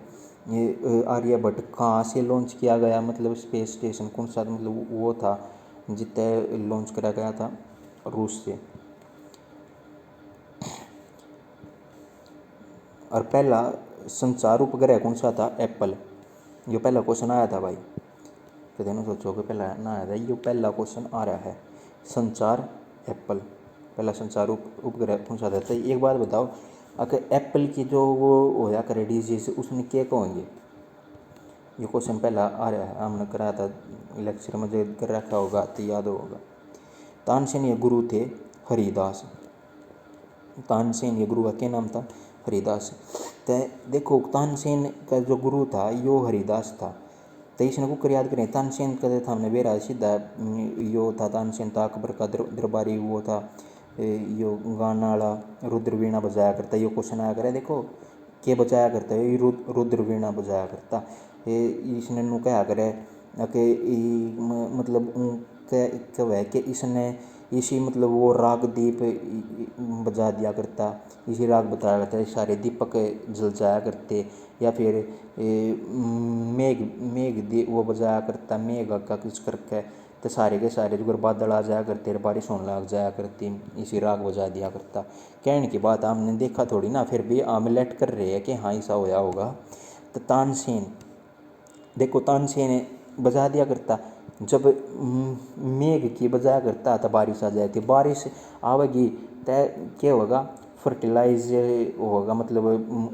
ये आर्यभट्ट कहाँ से लॉन्च किया गया, मतलब स्पेस स्टेशन कौन सा, मतलब वो था जितने लॉन्च करा गया था? रूस से। और पहला संचार उपग्रह कौन सा था? एप्पल। ये पहला क्वेश्चन आया था भाई, तो दोनों सोचो कि पहला ना आया था, ये पहला क्वेश्चन आ रहा है। संचार एप्पल, पहला संचार उपग्रह कौन सा था? तो एक बात बताओ, अगर एप्पल की जो वो होया करे डिजीज, उसमें क्या कहोगे? ये क्वेश्चन पहला आ रहा है, हमने कराया था लेक्चर में, जो कर रखा होगा तो याद होगा। तानसेन ये गुरु थे हरिदास, तानसेन ये गुरु का क्या नाम था? हरिदास। तो देखो, तानसेन का जो गुरु था यो हरिदास था, तो इसने को याद करें, तानसेन का था हमने बेरा सीधा यो था, तानसेन था अकबर का दरबारी, वो था यो गाना वाला, रुद्र वीणा बजाया करता, यो क्वेश्चन आया करे। देखो, के बजाया करता है? ये रुद्र वीणा बजाया करता। इसने नु कहा करे कि मतलब कब है कि इसने इसी मतलब वो राग दीप बजा दिया करता, इसी राग बताया करता, सारे दीपक जल जाया करते। या फिर मेघ मेघ वो बजाया करता, मेघ का कुछ करके, तो सारे के सारे जो बादल आ जाया करते, बारिश होने लग जाया करती, इसी राग बजा दिया करता। कहने की बात हमने देखा थोड़ी ना, फिर भी आमलेट कर रहे हैं कि हाँ ऐसा होया होगा। तो तानसेन, देखो तानसेन बजा दिया करता, जब मेघ की बजाया करता तो बारिश आ जाती, बारिश आवेगी तो क्या होगा? फर्टिलाइज होगा, मतलब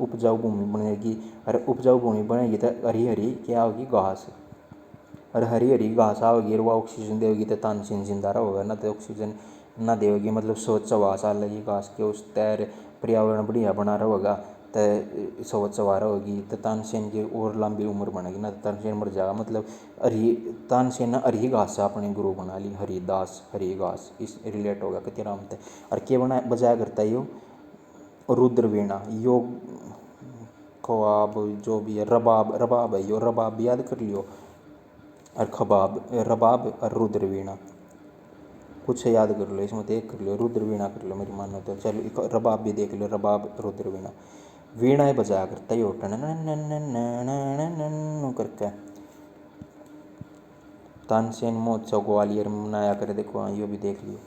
उपजाऊ भूमि बनेगी, और उपजाऊ भूमि बनेगी तो हरी हरी क्या होगी? घास। और हरी हरी घास आओगी और वह ऑक्सीजन देगी, तो तानसेन जिंदा रहेगा, ना तो ऑक्सीजन ना देगी, मतलब 124 साल लगी घास के उस तैर, पर्यावरण बढ़िया बना रहेगा, तो 124 होगी, तो तानसेन की और लंबी उम्र बनेगी, ना तो तानसेन मर जाएगा। मतलब तानसेन ने हरी घास से अपने गुरु बना ली, हरिदास, हरी घास, इस रिलेट होगा कि राम थे। और क्या बजाया करता है यो? रुद्र वीणा, यो ख्वाब जो भी है, रबाब, रबाब है यो, रबाब भी याद कर लियो। और खबाब, रबाब और रुद्र वीणा, कुछ याद कर लो, इसमें देख कर लो, रुद्र वीणा कर लो मेरी मानो तो। चलो रबाब भी देख लो, रबाब रुद्र वीणा, वीणा बजाया करता है करके। तानसेन महोत्सव ग्वालियर में मनाया करे, देखो हाँ, ये भी देख लियो,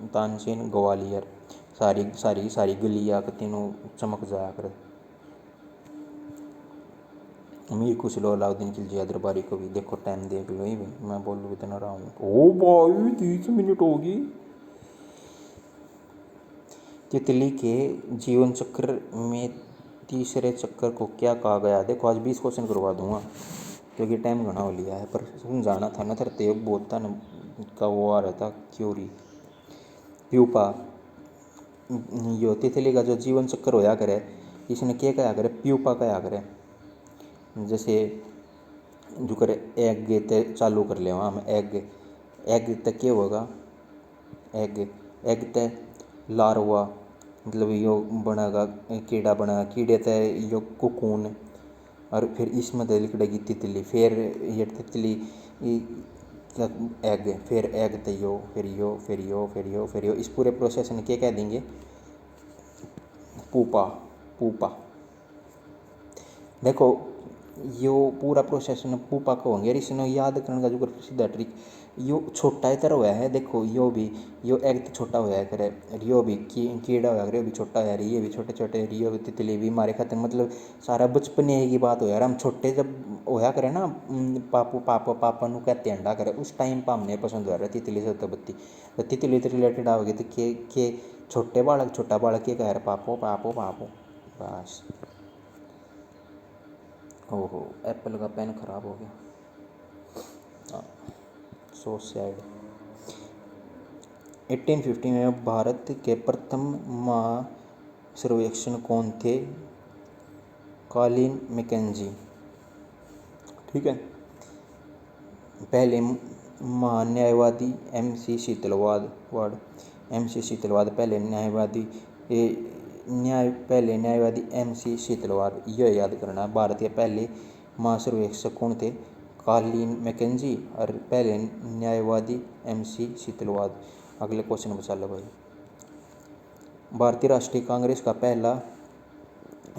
तानसेन ग्वालियर सारी सारी सारी गलियाँ तीनों चमक जाया करे। मीर खुसरो अलाउद्दीन खिलजी दरबारी को भी देखो, टाइम देख लो ही भाई, मैं बोलूँ इतना रहा हूँ। ओ भाई 30 मिनट होगी। तितली के जीवन चक्र में तीसरे चक्र को क्या कहा गया? देखो आज 20 क्वेश्चन करवा दूंगा क्योंकि टाइम घना हो लिया है, पर समझाना था ना। तरते बहुत था न का वो आ रहा था क्योरी प्यूपा। यो तितली का जो जीवन चक्र होया करे, इसने क्या कहा करे? प्यूपा कहा करे। जैसे जो करे एग ते चालू कर ले हम एग तक क्या होगा? एग ते लार्वा, मतलब यो बनेगा कीड़ा, बनेगा कीड़े ते यो कुकून, और फिर इसमें लिकड़ेगी तितली, फिर ये तितली एग, फिर एग ते यो, फिर यो, फिर यो, फिर यो, फिर यो। इस पूरे प्रोसेस में क्या कह देंगे? पूपा। देखो यो पूरा प्रोसेस ने पूपा को होंगे, इसने याद करने का जो सीधा ट्रिक यो छोटा ही तरह हुआ है। देखो यो भी, यो एग तो छोटा होया करे, यो भी कीड़ा होया करे, यो भी छोटा है, ये भी छोटे छोटे, यो भी तितली भी मारे खाते, मतलब सारा बचपने की बात हो यार। हम छोटे जब होया करे ना, पापू पापा पापा नु कहते अंडा करे, उस टाइम पर हमने पसंद हो रहा है तितली से बत्ती। तो तितली से रिलेटेड आओगे तो के छोटा बालक के कह रहे? पापो पापो पापो, बस। ओहो, एप्पल का पेन खराब हो गया, सो सैड। 1850 में भारत के प्रथम महासर्वेक्षण कौन थे? Colin McKenzie. ठीक है। पहले महान्यायवादी MC शीतलवाद पहले न्यायवादी MC शीतलवाद, यह याद करना। भारत के पहले महासर्वेक्षक कौन थे? कॉलिन मैकेंजी, और पहले न्यायवादी MC शीतलवाद। अगले क्वेश्चन बचा लो भाई। भारतीय राष्ट्रीय कांग्रेस का पहला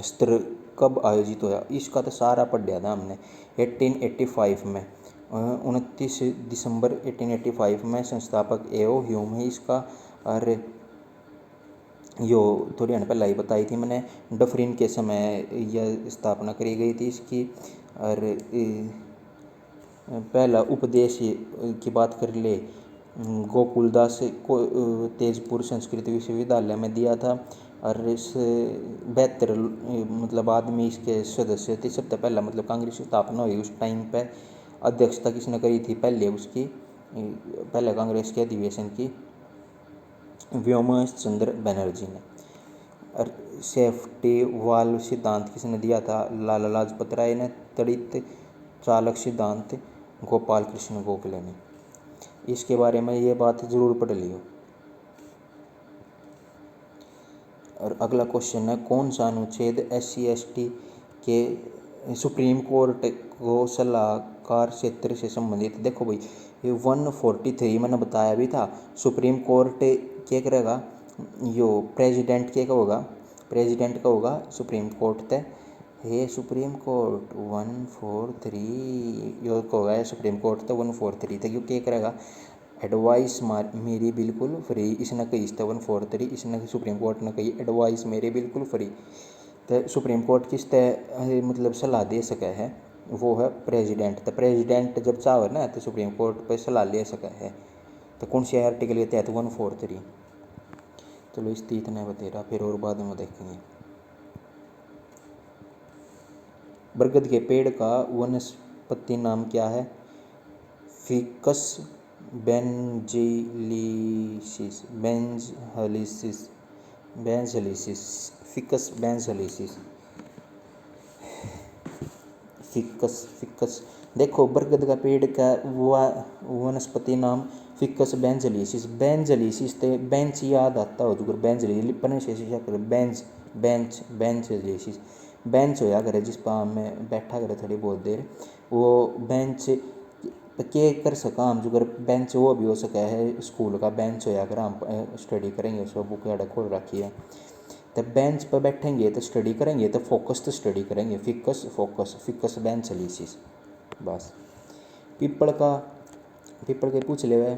सत्र कब आयोजित हुआ? इसका तो सारा पढ़ दिया था हमने। 1885 में, 29 दिसंबर 1885 में। संस्थापक एओ ह्यूम है इसका, और यो थोड़ी हन पहले ही बताई थी मैंने, डफरिन के समय यह स्थापना करी गई थी इसकी। और पहला उपदेश की बात कर ले, गोकुलदास को तेजपुर संस्कृत विश्वविद्यालय में दिया था। और इस 72 मतलब आदमी इसके सदस्य थे। सबसे पहला मतलब कांग्रेस की स्थापना हुई उस टाइम पे अध्यक्षता किसने करी थी? पहले उसकी पहले कांग्रेस के अधिवेशन की व्योमेश चंद्र बनर्जी ने। और सेफ्टी वाल्व सिद्धांत किसने दिया था? लाला लाजपत राय ने। त्वरित चालक सिद्धांत गोपाल कृष्ण गोखले ने। इसके बारे में ये बात जरूर पढ़ लियो। और अगला क्वेश्चन है, कौन सा अनुच्छेद SC/ST के सुप्रीम कोर्ट को सलाहकार क्षेत्र से संबंधित? देखो भाई, ये 143 मैंने बताया भी था। सुप्रीम कोर्ट क्या करेगा? यो प्रेसिडेंट क्या होगा? प्रेसिडेंट का होगा सुप्रीम कोर्ट तय। ये सुप्रीम कोर्ट 143 यो को होगा सुप्रीम कोर्ट तय 143 तक। यो क्या करेगा? एडवाइस मेरी बिल्कुल फ्री, इसने कही 143, इसने सुप्रीम कोर्ट ने कही एडवाइस मेरी बिल्कुल फ्री। तो सुप्रीम कोर्ट किस तय मतलब सलाह दे सके है? वो है प्रेसिडेंट। तो प्रेसिडेंट जब चाहे ना तो सुप्रीम कोर्ट पर सलाह ले सके है। तो कौन सी आर्टिकल के तहत? 143। चलो इस इतना बतेरा, फिर और बाद में देखेंगे। बरगद के पेड़ का वनस्पति नाम क्या है? फिकस बेंजलिसिस। फिकस। देखो बरगद का पेड़ का वनस्पति नाम फिकस बेंजलिसिस ते बेंच याद आता हो तो बेंजलिसिस बेंजलिसिस बेंच होया करे जिस पर हम बैठा करे थोड़ी बहुत देर, वो बेंच के कर सका हम। जो कर बेंच वो भी हो सका है, स्कूल का बेंच होया कर, हम स्टडी करेंगे उसको बुक याद खोल रखी है। तो बेंच पर बैठेंगे तो स्टडी करेंगे, तो फोकस स्टडी करेंगे। फिकस बेंजलिसिस। बस। पीपल के पूछ ले।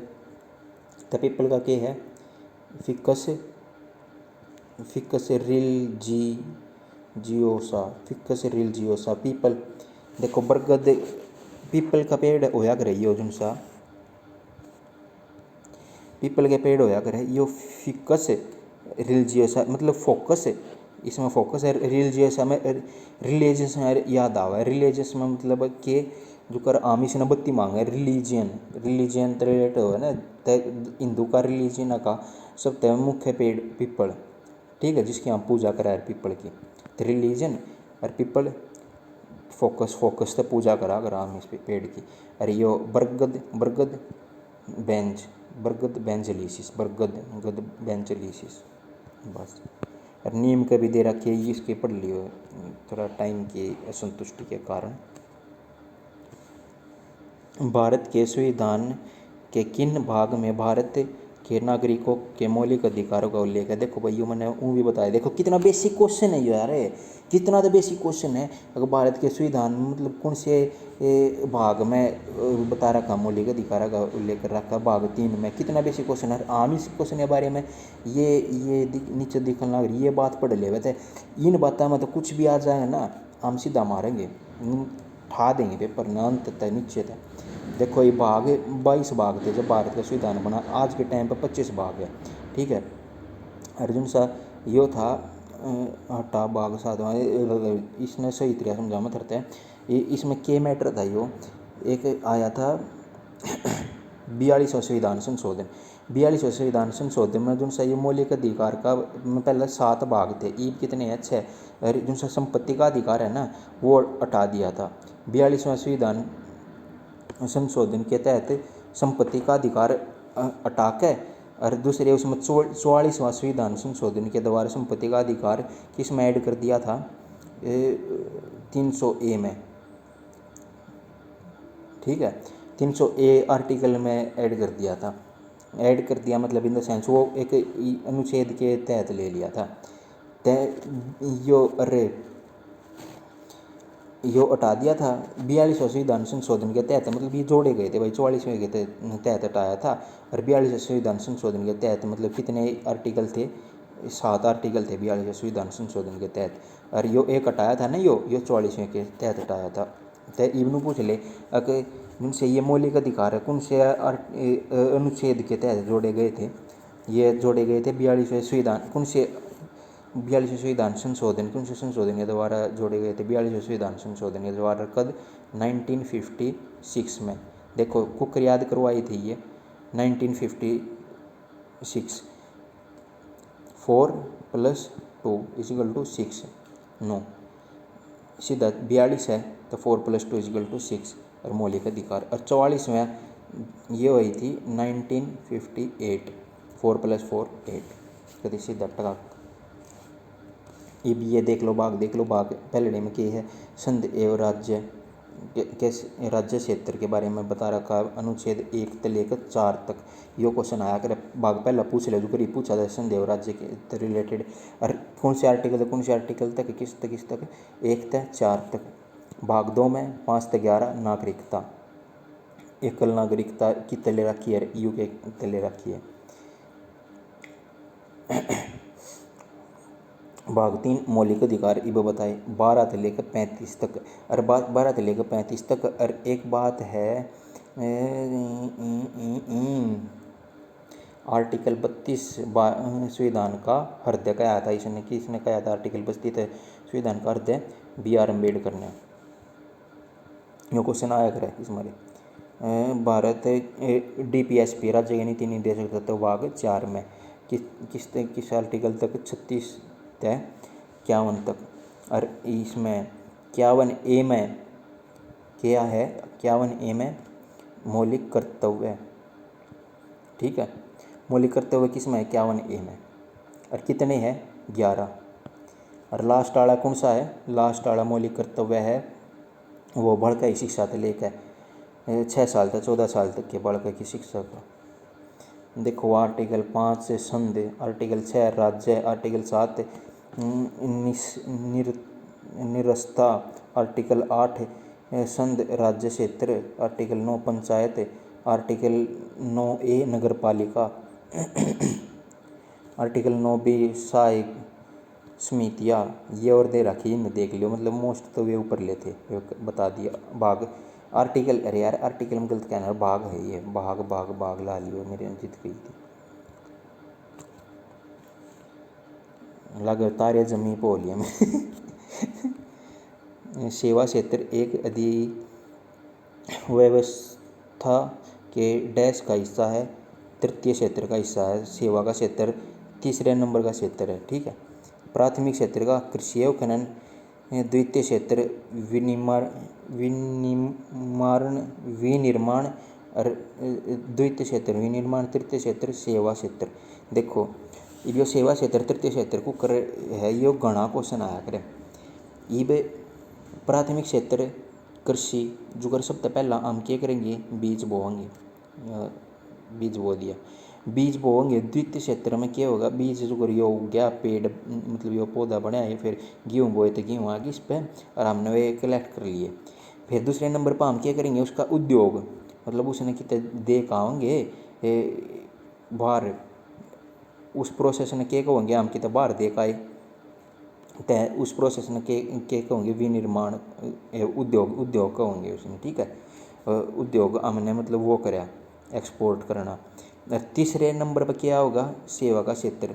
तो पीपल का क्या है? Ficus ficus religiosa, ficus religiosa people. देखो बरगद पीपल का पेड़ होया करे यो जो सा पीपल के पेड़ होया करे यो फिकस रिलीजियोसा मतलब फोकस है, इसमें फोकस है। रिलीजियोसा में रिलीजियस याद आवा है, रिलीजियस में मतलब के जो कर आमिश ने बत्ती मांगे रिलीजियन, रिलीजियन रिलेटेड हो ना, हिंदू का रिलीजियन का सब तय मुख्य पेड़ पीपल, ठीक है, जिसकी हम पूजा करा पीपल की, तो रिलीजन और पीपल फोकस, फोकस तो पूजा करा अगर हम इस पेड़ की। अरे यो बरगद, बरगद बेंच, बरगद बेंचलीसिस, बरगद गद बेंचलीसिस बस। और नीम का भी दे रखी है, इसके पढ़ लियो थोड़ा टाइम की असंतुष्टि के कारण। भारत के संविधान के किन भाग में भारत के नागरिकों के मौलिक अधिकारों का उल्लेख है? देखो भाई मैंने वो भी बताया, देखो कितना बेसिक क्वेश्चन है यार, कितना तो बेसिक क्वेश्चन है। अगर भारत के संविधान में मतलब कौन से भाग में बता रखा मौलिक अधिकारों का उल्लेख कर रखा, भाग 3 में, कितना बेसिक क्वेश्चन है। आम इस क्वेश्चन के बारे में ये नीचे दिखने लग रही, ये बात पढ़ ले वैसे इन बातों में तो कुछ भी आ जाए ना, हम सीधा मारेंगे, ठा देंगे पेपर न अंत तक नीचे तक। देखो ये भाग 22 भाग थे जब भारत का संविधान बना, आज के टाइम पर 25 भाग है, ठीक है। अर्जुन सा यो था हटा भाग 7, इसने सही तरीका समझा मत करते हैं। इसमें के मैटर था यो, एक आया था 42वां संविधान संशोधन, 42वां संविधान संशोधन में जो सा ये मौलिक अधिकार का पहले 7 भाग थे, ईब कितने हैं 6, और जो सा संपत्ति का अधिकार है ना वो हटा दिया था। 42वां संविधान संशोधन के तहत संपत्ति का अधिकार हटा के और दूसरे उसमें 44वां संविधान संशोधन के द्वारा संपत्ति का अधिकार किस में ऐड कर दिया था 300A में, ठीक है, 300A आर्टिकल में ऐड कर दिया था। ऐड कर दिया मतलब इन द सेंस वो एक अनुच्छेद के तहत ले लिया था। यो हटा दिया था 42वां संविधान संशोधन के तहत, मतलब ये जोड़े गए थे भाई, 44वें के तहत हटाया था, और 42वें संविधान संशोधन के तहत मतलब कितने आर्टिकल थे, 7 आर्टिकल थे 42वें संविधान संशोधन के तहत, और यो एक हटाया था ना यो 44वें के तहत हटाया था। तो इवनू पूछ ले अगर जिनसे ये मौलिक अधिकार है कौन से अनुच्छेद के तहत जोड़े गए थे, ये जोड़े गए थे 42वें संविधान, कौन से 42वें संविधान संशोधन, कौन से संशोधन के द्वारा जोड़े गए थे 42वें संविधान संशोधन के द्वारा कद 1956 में। देखो कुकर याद करवाई थी ये 1956, 4 + 2 = 6, नो सीधा 42 है तो 4 + 2 = 6 और मौलिक अधिकार। और 44वें ये हुई थी 1958, 4 + 4 8, कभी सीधा टका। ये देख लो भाग, देख लो भाग पहले में क्या है, संघ एवं राज्य के राज्य क्षेत्र के बारे में बता रखा है, अनुच्छेद 1 से लेकर 4 तक यो क्वेश्चन आया करे, भाग पहला पूछ ले जो करीब पूछा था संघ एवं राज्य के रिलेटेड, और कौन से आर्टिकल तक, कौन से आर्टिकल तक, किस तक 1 से 4 तक। भाग 2 में 5 से 11 नागरिकता, एकल नागरिकता की तले रखी है, यू के तले रखी है। भाग 3 मौलिक अधिकार इब बताए 12 से लेकर 35 तक, और 12 से लेकर 35 तक। और एक बात है आर्टिकल 32 संविधान का हृदय कहा था, इसने किसने कहा था आर्टिकल 32 संविधान का हृदय, B.R. अम्बेडकर ने। यो क्वेश्चन आया करे इसमें। भारत DPSP राज्य के नीति निर्देशक तत्व भाग 4 में किस आर्टिकल तक 36 से 51 तक, और इसमें 51A में क्या है, 51A में मौलिक कर्तव्य, ठीक है, मौलिक कर्तव्य किस में है 51A में, और कितने हैं 11। और लास्ट वाला कौन सा है, लास्ट वाला मौलिक कर्तव्य है वो बालिका की शिक्षा से लेकर 6 साल तक 14 साल तक के बालिका की शिक्षा का। देखो आर्टिकल 5 से संघ, आर्टिकल 6 राज्य, आर्टिकल 7 निरस्ता, आर्टिकल 8 संघ राज्य क्षेत्र, आर्टिकल 9 पंचायत, आर्टिकल 9A नगर पालिका, आर्टिकल 9 भी साय समितियाँ ये और दे रखी, इनमें देख लियो, मतलब मोस्ट तो वे ऊपर लेते ये बता दिया। भाग आर्टिकल, अरे यार आर्टिकल में गलत कहना है, भाग है ये, भाग भाग भाग ला लियो, मेरे जीत गई थी। लग तारे जमी पोलिया में सेवा क्षेत्र एक अधिव्यवस्था के डैश का हिस्सा है, तृतीय क्षेत्र का हिस्सा है। सेवा का क्षेत्र तीसरे नंबर का क्षेत्र है, ठीक है। प्राथमिक क्षेत्र का कृषि एवं खनन, द्वितीय क्षेत्र विनिर्माण और द्वितीय क्षेत्र विनिर्माण, तृतीय क्षेत्र सेवा क्षेत्र। देखो यो सेवा क्षेत्र तृतीय क्षेत्र को कर है, यो घना क्वेश्चन आया करे। इब प्राथमिक क्षेत्र कृषि जो कर सबसे पहला हम क्या करेंगे, बीज बोएंगे, बीज बो दिया, बीज बोएंगे। द्वितीय क्षेत्र में क्या होगा, बीज जो कर यो उग गया, पेड़ मतलब यो पौधा बना है, फिर गेहूँ बोए तो गेहूँ आ गई इस पर और हमने वे कलेक्ट कर लिए। फिर दूसरे नंबर पर हम क्या करेंगे, उसका उद्योग, मतलब उसने कितने दे कहोंगे बाहर, उस प्रोसेस ने क्या कहोंगे हम कितने बाहर दे का तय, उस प्रोसेस में के कहोंगे विनिर्माण उद्योग, उद्योग कहोंगे उसने, ठीक है। उद्योग हमने मतलब वो कराया एक्सपोर्ट करना। तीसरे नंबर पर क्या होगा, सेवा का क्षेत्र।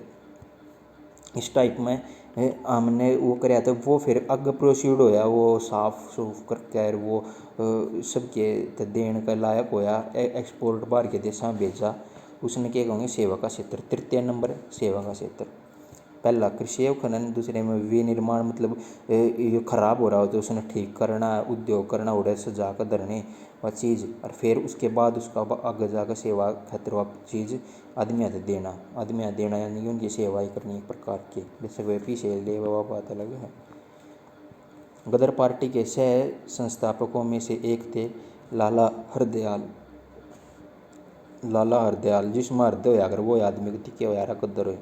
इस टाइप में हमने वो कराया था, वो फिर आगे प्रोसीड होया, वो साफ सूफ करके वो सबके देने का लायक होया, एक्सपोर्ट बाहर के देशों में भेजा, उसने क्या कहोंगे सेवा का क्षेत्र। तृतीय नंबर सेवा का क्षेत्र, पहला कृषि एवं खनन, दूसरे में विनिर्माण मतलब ये खराब हो रहा हो तो उसने ठीक करना, उद्योग करना, उड़े सजा कर धरने वह चीज़, और फिर उसके बाद उसका आगे जाकर सेवा खातिर वह चीज़ आदमी हाथ देना, आदमी हाथ देना यानी कि उनकी सेवा ही करनी एक प्रकार की, जैसे वे पीछे ले वह बात अलग है। गदर पार्टी के सह संस्थापकों में से एक थे लाला हरदयाल, जिसमें हृदय होया अगर वो आदमी को दिखे हो यार गदर हो,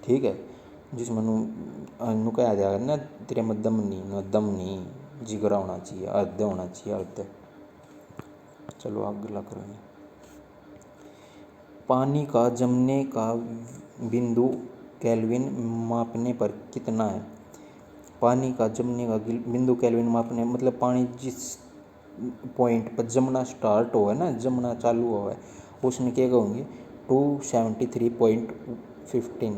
ठीक है। जिसमें नु कहा जाएगा ना, तेरे में दम नहीं, जिगरा होना चाहिए, हृदय होना चाहिए, हृदय। चलो अगला करो। पानी का जमने का बिंदु केल्विन मापने पर कितना है। पानी का जमने का बिंदु केल्विन मापने मतलब पानी जिस पॉइंट पर जमना स्टार्ट हो है ना, जमना चालू हो है, उसने क्या कहोगे 273.15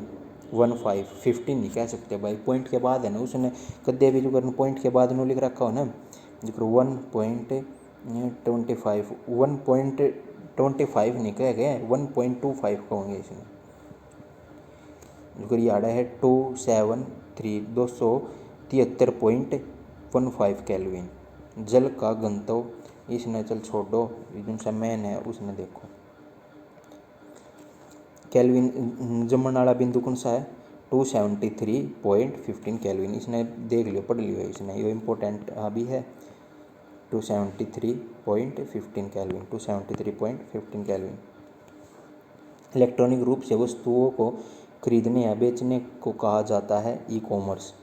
15 नहीं कह सकते भाई, पॉइंट के बाद है ना, उसने कदे भी जो करना पॉइंट के बाद नो लिख रखा हो ना, जो 1.25 नहीं कह गए, 1.25 कहोगे इसने, जो याद है 273.15 केल्विन। जल का घनत्व इसने चल छोड़ो, जिनसे मैन है उसने देखो केल्विन जमने वाला बिंदु कौन सा है 273.15 केल्विन, इसने देख लियो पढ़ लियो, इसने ये इम्पोर्टेंट अभी है 273.15 केल्विन, 273.15 केल्विन। इलेक्ट्रॉनिक रूप से वस्तुओं को खरीदने या बेचने को कहा जाता है ई कॉमर्स।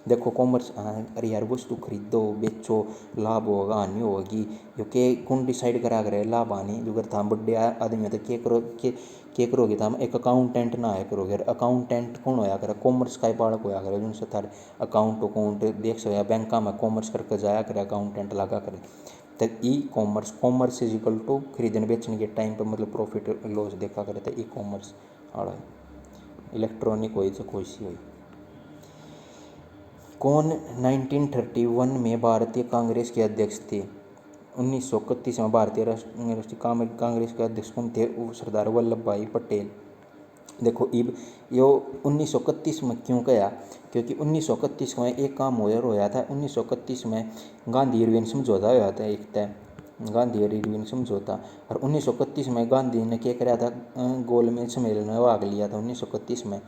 देखो कॉमर्स, अरे यार वस्तु खरीदो बेचो, लाभ होगा हानि होगी, जो के कौन डिसाइड करा करे लाभ हानि, जो अगर थाम बड्डे आदमी तो के करोगे थाम एक अकाउंटेंट ना आया करोगे, अकाउंटेंट कौन होया करे, कॉमर्स का ही बालक होया करे, जिनसे थार अकाउंट देख सो या बैंक में कॉमर्स करके जाया करे, अकाउंटेंट लगा करे। तो e commerce is equal to खरीदने बेचने के टाइम पर मतलब प्रॉफिट लॉस देखा करे, तो ई कॉमर्स आड़ा इलेक्ट्रॉनिक हो तो कोई सी हो। कौन 1931 में भारतीय कांग्रेस के अध्यक्ष थे। 1931 में भारतीय राष्ट्रीय कांग्रेस के अध्यक्ष कौन थे, सरदार वल्लभ भाई पटेल। देखो इब यो 1931 में क्यों कहा, क्योंकि 1931 में एक काम होया था। 1931 में गांधी इरविन समझौता होया था, एक तय गांधी और इरविन समझौता, और 1931 में गांधी ने क्या कराया था, गोलमेज सम्मेलन में भाग लिया था। 1931 में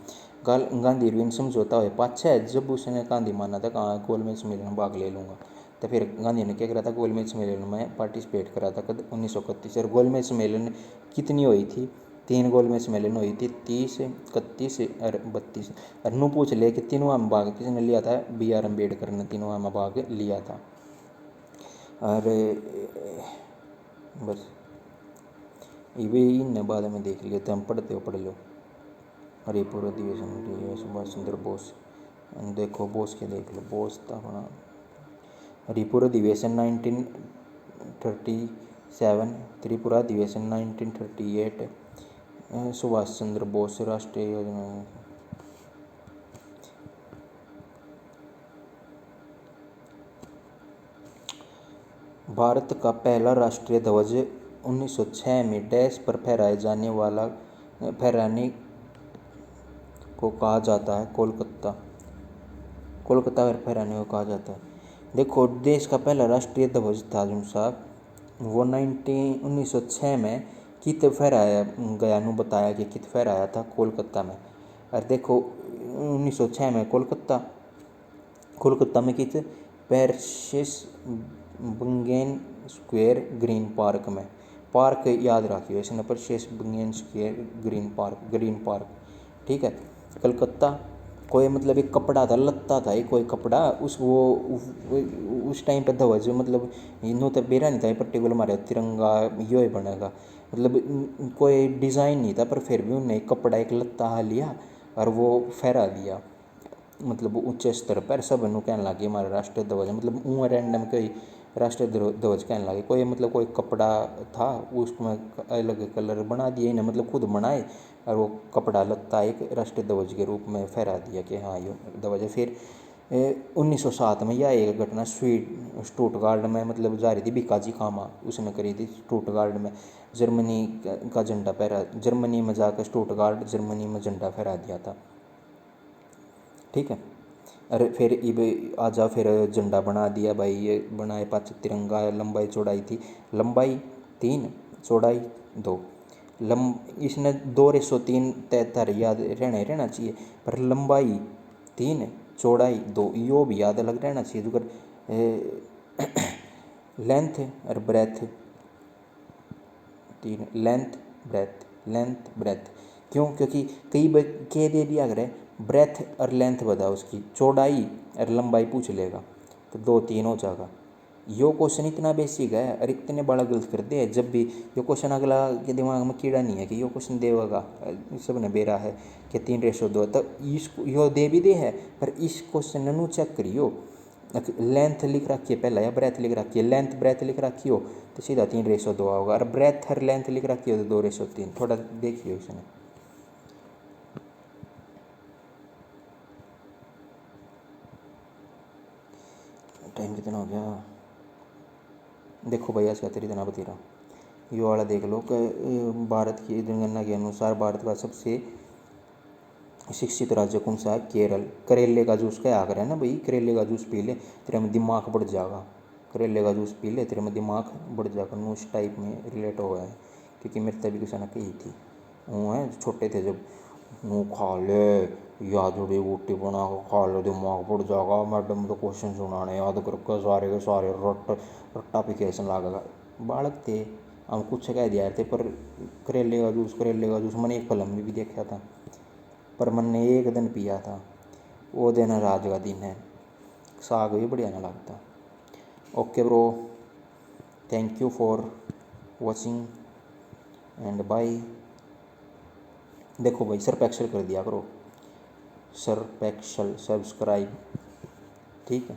गांधी इरविन समझौता हुए पाछा, जब उसने गांधी माना था कहाँ गोलमेज सम्मेलन में भाग ले लूँगा, तो फिर गांधी ने क्या करा था गोलमेज सम्मेलन में पार्टिसिपेट करा था कद 1931। और गोलमेज सम्मेलन कितनी हुई थी, 3 गोलमेज सम्मेलन हुई थी, 30, 31 और 32। और नू पूछ ले कि तीनों में भाग किसने लिया था, BR अम्बेडकर ने तीनों में भाग लिया था। और बस ये भी इन बाद में देख लेते हम, पढ़ते हो पढ़ लो। हरिपुर अधिवेशन, सुभाष चंद्र बोस, देखो बोस के देख लो, बोस था अपना। हरिपुर अधिवेशन 1937, त्रिपुरा अधिवेशन 1938, सुभाष चंद्र बोस राष्ट्रीय योजना। भारत का पहला राष्ट्रीय ध्वज 1906 में डैश पर फहराने को कहा जाता है, कोलकाता पर फहराने को कहा जाता है। देखो, देश का पहला राष्ट्रीय ध्वज था जो साहब, वो 1906 में कित फहराया गया, नु बताया कि कित फहराया था, कोलकाता में। और देखो 1906 में कोलकाता में कित, पेरिस बंगेन स्क्वायर ग्रीन पार्क में। पार्क याद रखियो इसने, पेरिस बंगेन स्क्वायर ग्रीन पार्क, ठीक है। कलकत्ता कोई मतलब एक कपड़ा था, लत्ता था एक कोई कपड़ा, उस टाइम पे ध्वज मतलब यूँ तो बेरा नहीं था पर्टिकुलर हमारे तिरंगा यो ही बनेगा, मतलब कोई डिज़ाइन नहीं था, पर फिर भी उन्होंने एक कपड़ा एक लत्ता लिया और वो फहरा दिया, मतलब ऊंचे स्तर पर। सब नु कहने लगे हमारा राष्ट्रीय ध्वज, मतलब ऊँ रैंडम कोई राष्ट्रीय ध्वज कहने लगे, कोई मतलब कोई कपड़ा था उसमें अलग कलर बना दिए इन्हें, मतलब खुद बनाए और वो कपड़ा लत्ता एक राष्ट्रीय ध्वज के रूप में फहरा दिया कि हाँ ये ध्वज है। फिर 1907 में यह एक घटना स्टुटगार्ट में मतलब जा रही थी, बीकाजी कामा उसने करी थी स्टुटगार्ट में, जर्मनी का झंडा फहरा, जर्मनी में जाकर स्टुटगार्ट जर्मनी में झंडा फहरा दिया था, ठीक है। अरे फिर इब आजा फिर झंडा बना दिया भाई, ये बनाए पाँच तिरंगा, लंबाई चौड़ाई थी, लंबाई 3 चौड़ाई 2, इसने 2:3 73 याद रहना चाहिए, पर लंबाई 3 चौड़ाई 2 यो भी याद अलग रहना चाहिए। तो लेंथ और ब्रेथ 3, लेंथ ब्रेथ, क्यों, क्योंकि कई बार कह दे दिया अगर ब्रेथ और लेंथ बता, उसकी चौड़ाई और लंबाई पूछ लेगा तो 2-3 हो जाएगा। यो क्वेश्चन इतना बेसिक है और इतने बड़ा गलत कर दे, जब भी यो क्वेश्चन अगला के दिमाग में कीड़ा नहीं है कि यो क्वेश्चन देगा, सब ने बेरा है कि 3:2, तो इसको यो दे भी दे है, पर इस क्वेश्चन ने चेक करियो, लेंथ लिख रखी है पहला या ब्रेथ लिख रखी है, लेंथ ब्रेथ लिख रखी हो तो सीधा 3:2 होगा, और ब्रेथ और लेंथ लिख रखी हो तो 2:3, थोड़ा देखिए इसने। टाइम कितना हो गया, देखो भैया इसका इतना बता रहा, ये वाला देख लो कि भारत की जनगणना के अनुसार भारत का सबसे शिक्षित राज्य कौन सा है, केरल। करेले का जूस क्या आकर है ना भाई, करेले का जूस पी ले तेरे में दिमाग बढ़ जाएगा, करेले का जूस पी ले तेरे में दिमाग बढ़ जाएगा, नो उस टाइप में रिलेट हो गया है, क्योंकि मेरे तभी किसी ने कही थी, वो है छोटे थे जब, वो खा ले या जोड़ी बूटी बना के खा ले दिमाग बढ़ जाएगा, मैडम तो क्वेश्चन सुनाने याद करके सारे के सारे रट्टाफिकेशन लागेगा। बालक थे हम कुछ कह दिया थे, पर करेले का जूस मैंने एक फिल्म में भी देखा था, पर मैंने एक दिन पिया था, वो दिन राज का दिन है, साग भी बढ़िया ना लगता। Okay bro, thank you for watching and bye. देखो भाई सर्फ एक्सेल कर दिया करो, सर्फ एक्सेल सब्सक्राइब, ठीक है।